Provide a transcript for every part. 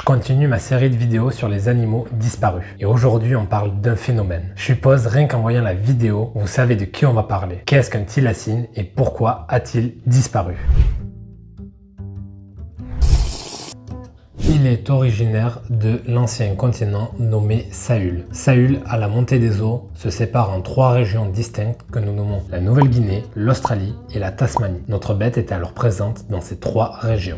continue ma série de vidéos sur les animaux disparus. Et aujourd'hui, on parle d'un phénomène. Je suppose, rien qu'en voyant la vidéo, vous savez de qui on va parler. Qu'est-ce qu'un thylacine et pourquoi a-t-il disparu? Il est originaire de l'ancien continent nommé Sahul. Sahul, à la montée des eaux, se sépare en 3 régions distinctes que nous nommons la Nouvelle-Guinée, l'Australie et la Tasmanie. Notre bête était alors présente dans ces 3 régions.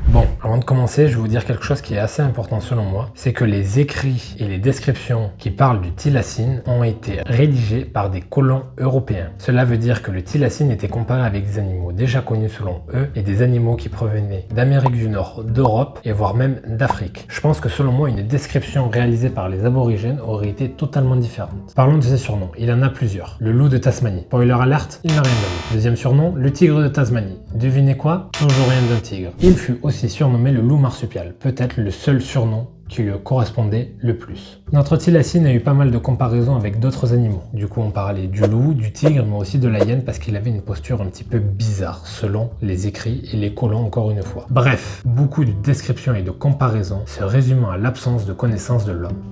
Bon, avant de commencer, je vais vous dire quelque chose qui est assez important selon moi, c'est que les écrits et les descriptions qui parlent du thylacine ont été rédigés par des colons européens. Cela veut dire que le thylacine était comparé avec des animaux déjà connus selon eux et des animaux qui provenaient d'Amérique du Nord, d'Europe et voire même d'Afrique. Je pense que selon moi, une description réalisée par les aborigènes aurait été totalement différente. Parlons de ses surnoms, il en a plusieurs. Le loup de Tasmanie. Spoiler alerte, il n'a rien donné. Deuxième surnom, le tigre de Tasmanie. Devinez quoi? Toujours rien d'un tigre. Il fut aussi surnommé le loup marsupial, peut-être le seul surnom qui lui correspondait le plus. Notre thylacine a eu pas mal de comparaisons avec d'autres animaux. Du coup, on parlait du loup, du tigre, mais aussi de la hyène parce qu'il avait une posture un petit peu bizarre, selon les écrits et les colons encore une fois. Bref, beaucoup de descriptions et de comparaisons se résumant à l'absence de connaissance de l'homme.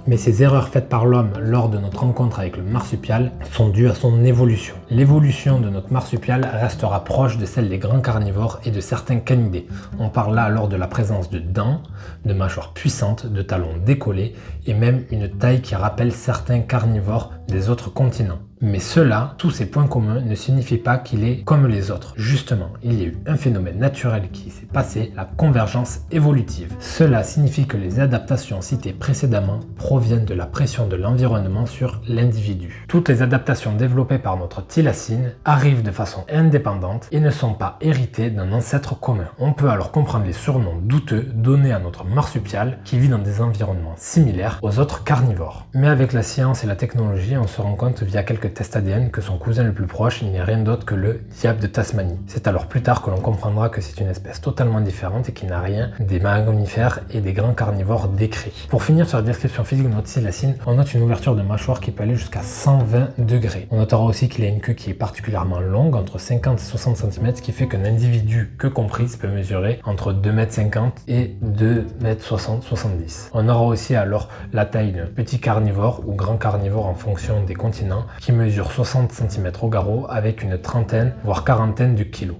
Mais ces erreurs faites par l'homme lors de notre rencontre avec le marsupial sont dues à son évolution. L'évolution de notre marsupial restera proche de celle des grands carnivores et de certains canidés. On parle là alors de la présence de dents, de mâchoires puissantes, de talons décollés et même une taille qui rappelle certains carnivores des autres continents. Mais cela, tous ces points communs, ne signifient pas qu'il est comme les autres. Justement, il y a eu un phénomène naturel qui s'est passé, la convergence évolutive. Cela signifie que les adaptations citées précédemment proviennent de la pression de l'environnement sur l'individu. Toutes les adaptations développées par notre thylacine arrivent de façon indépendante et ne sont pas héritées d'un ancêtre commun. On peut alors comprendre les surnoms douteux donnés à notre marsupial qui vit dans des environnements similaires aux autres carnivores. Mais avec la science et la technologie, on se rend compte via quelques tests ADN que son cousin le plus proche n'est rien d'autre que le diable de Tasmanie. C'est alors plus tard que l'on comprendra que c'est une espèce totalement différente et qui n'a rien des mammifères et des grands carnivores décrits. Pour finir sur la description physique de notre thylacine, on note une ouverture de mâchoire qui peut aller jusqu'à 120 degrés. On notera aussi qu'il a une queue qui est particulièrement longue, entre 50 et 60 cm, ce qui fait qu'un individu, queue comprise, peut mesurer entre 2,50 m et 2,60 m. On aura aussi alors la taille d'un petit carnivore ou grand carnivore en fonction des continents qui mesure 60 cm au garrot avec une trentaine voire quarantaine de kilos.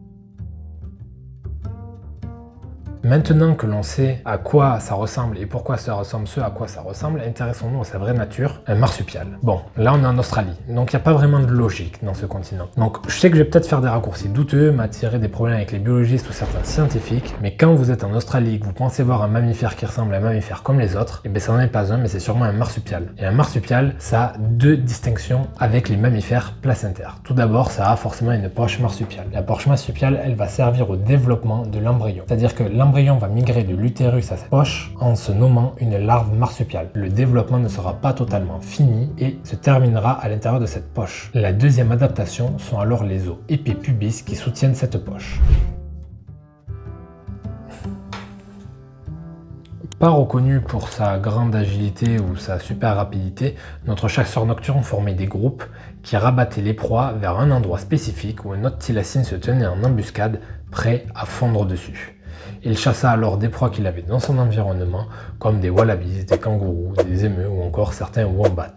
Maintenant que l'on sait à quoi ça ressemble et pourquoi ça ressemble ce à quoi ça ressemble, intéressons-nous à sa vraie nature, un marsupial. Bon, là on est en Australie, donc il n'y a pas vraiment de logique dans ce continent. Donc je sais que je vais peut-être faire des raccourcis douteux, m'attirer des problèmes avec les biologistes ou certains scientifiques, mais quand vous êtes en Australie et que vous pensez voir un mammifère qui ressemble à un mammifère comme les autres, et bien ça n'en est pas un, mais c'est sûrement un marsupial. Et un marsupial, ça a 2 distinctions avec les mammifères placentaires. Tout d'abord, ça a forcément une poche marsupiale. La poche marsupiale, elle va servir au développement de l'embryon, c'est-à-dire que l'embryon va migrer de l'utérus à sa poche en se nommant une larve marsupiale. Le développement ne sera pas totalement fini et se terminera à l'intérieur de cette poche. La deuxième adaptation sont alors les os épipubis qui soutiennent cette poche. Pas reconnu pour sa grande agilité ou sa super rapidité, notre chasseur nocturne formait des groupes qui rabattaient les proies vers un endroit spécifique où un autre thylacine se tenait en embuscade, prêt à fondre dessus. Il chassa alors des proies qu'il avait dans son environnement, comme des wallabies, des kangourous, des émeus ou encore certains wombats.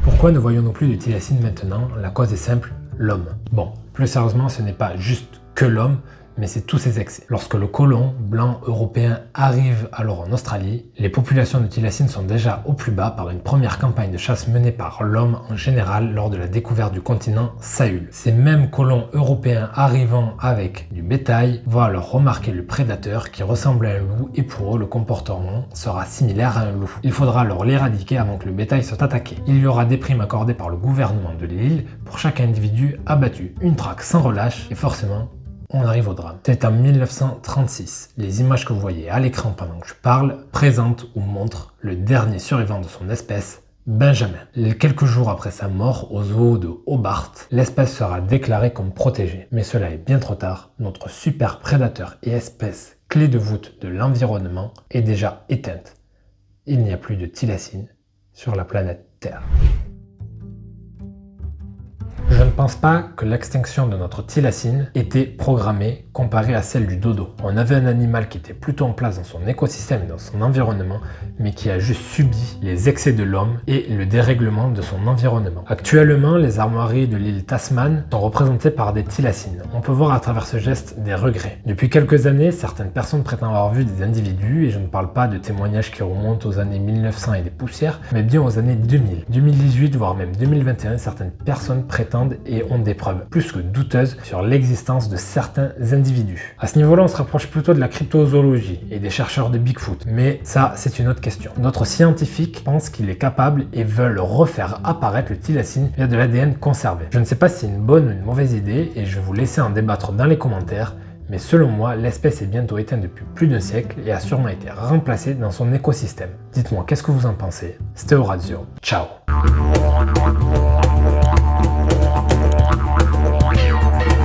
Pourquoi ne voyons-nous plus de thylacine maintenant? La cause est simple, l'homme. Bon, plus sérieusement, ce n'est pas juste que l'homme, mais c'est tous ces excès. Lorsque le colon blanc européen arrive alors en Australie, les populations de thylacine sont déjà au plus bas par une première campagne de chasse menée par l'homme en général lors de la découverte du continent Sahul. Ces mêmes colons européens arrivant avec du bétail vont alors remarquer le prédateur qui ressemble à un loup et pour eux le comportement sera similaire à un loup. Il faudra alors l'éradiquer avant que le bétail soit attaqué. Il y aura des primes accordées par le gouvernement de l'île pour chaque individu abattu. Une traque sans relâche et forcément on arrive au drame. C'est en 1936. Les images que vous voyez à l'écran pendant que je parle présentent ou montrent le dernier survivant de son espèce, Benjamin. Quelques jours après sa mort au zoo de Hobart, l'espèce sera déclarée comme protégée. Mais cela est bien trop tard. Notre super prédateur et espèce clé de voûte de l'environnement est déjà éteinte. Il n'y a plus de thylacine sur la planète Terre. pense pas que l'extinction de notre thylacine était programmée comparée à celle du dodo. On avait un animal qui était plutôt en place dans son écosystème et dans son environnement, mais qui a juste subi les excès de l'homme et le dérèglement de son environnement. Actuellement, les armoiries de l'île Tasman sont représentées par des thylacines. On peut voir à travers ce geste des regrets. Depuis quelques années, certaines personnes prétendent avoir vu des individus, et je ne parle pas de témoignages qui remontent aux années 1900 et des poussières, mais bien aux années 2000, 2018, voire même 2021, certaines personnes prétendent et ont des preuves plus que douteuses sur l'existence de certains individus. À ce niveau-là, on se rapproche plutôt de la cryptozoologie et des chercheurs de Bigfoot, mais ça, c'est une autre question. D'autres scientifiques pensent qu'il est capable et veulent refaire apparaître le thylacine via de l'ADN conservé. Je ne sais pas si c'est une bonne ou une mauvaise idée, et je vais vous laisser en débattre dans les commentaires, mais selon moi, l'espèce est bientôt éteinte depuis plus d'un siècle et a sûrement été remplacée dans son écosystème. Dites-moi, qu'est-ce que vous en pensez? C'était Orazio. Ciao.